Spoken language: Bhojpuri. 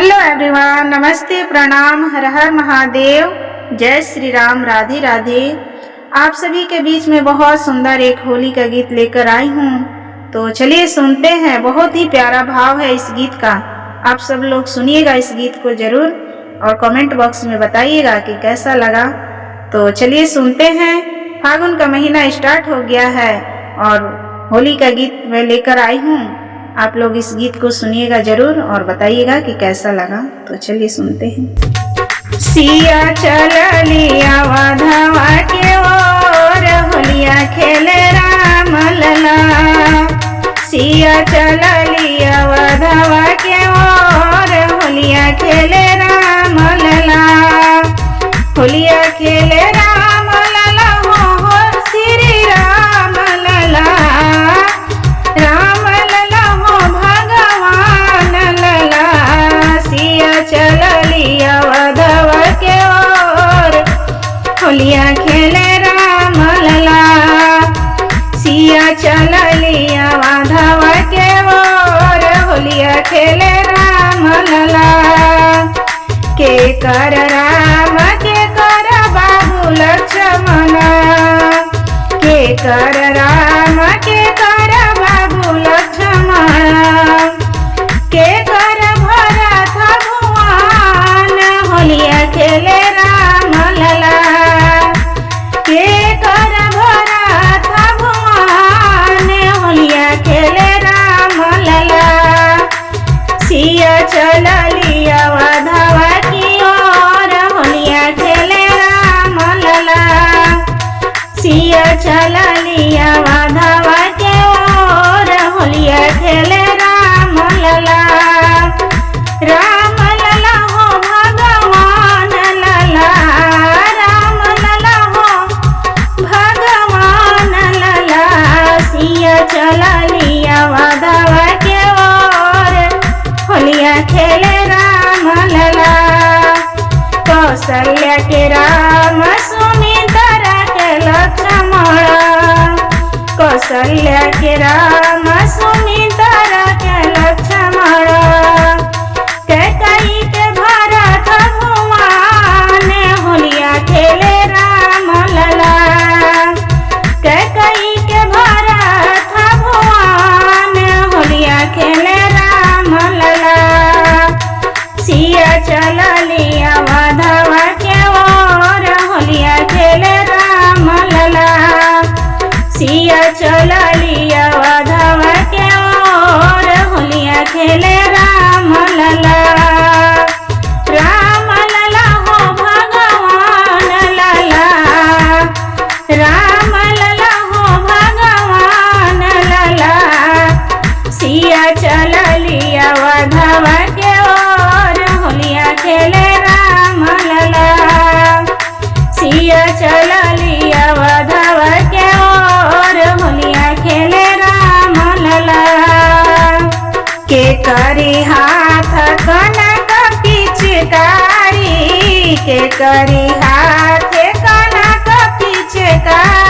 हेलो एवरीवन, नमस्ते, प्रणाम, हर हर महादेव, जय श्री राम, राधे राधे। आप सभी के बीच में बहुत सुंदर एक होली का गीत लेकर आई हूँ। तो चलिए सुनते हैं। बहुत ही प्यारा भाव है इस गीत का। आप सब लोग सुनिएगा इस गीत को जरूर और कमेंट बॉक्स में बताइएगा कि कैसा लगा। तो चलिए सुनते हैं। फागुन का महीना स्टार्ट हो गया है और होली का गीत मैं लेकर आई हूँ। आप लोग इस गीत को सुनिएगा जरूर और बताइएगा कि कैसा लगा। तो चलिए सुनते हैं। सिया चल लिया वाधवा के ओर, होलिया खेले राम लला। सिया चल लिया वाधवा के ओर, होलिया खेले राम लला। होलिया खेले राम लला, हो श्री राम लला। राम लला हो भगवान लला। सिया चल लिया वाधवा के ओर, होलिया खेले राम लला। सिया चल लिया वाधवा के ओर, होलिया खेले राम लला। के कर राम के कर बाबू लक्ष्मण, के कर राम के कर बाबू लक्ष्मण। के कर भरत भुवन, होलिया खेले राम लला। के कर भरत भुवन, होलिया खेले राम लला। सिया चल लिया वाधवा की ओर, होलिया खेले राम लला। सिया चल लिया वाधवा के ओर, होलिया खेले राम लला। राम लला हो भगवान लला। राम लला हो भगवान लला। सिया चल लिया वाधवा के ओर, होलिया खेले राम लला। कौशल्या के राम, सुमित्रा के लक्ष्मण। कौशल्या के राम, सुमित्रा के लक्ष्मण। कैकेयी के भरत भुवन, होलिया खेले राम लला। कैकेयी के भरत भुवन, होलिया खेले राम लला। सिया चल लिया वाधवा के ओर, होलिया खेले राम लला। सिया चल लिया वाधवा के ओर, होलिया खेले राम लला। राम लला हो भगवान लला। राम लला हो भगवान लला। सिया चल लिया वाधवा के ओर, होलिया खेले राम लला। सिया चल लिया वाधवा के ओर, होलिया खेले राम लला। के करी हाथ कनक पिचकारी, के करी हाथ कनक पिचकारी।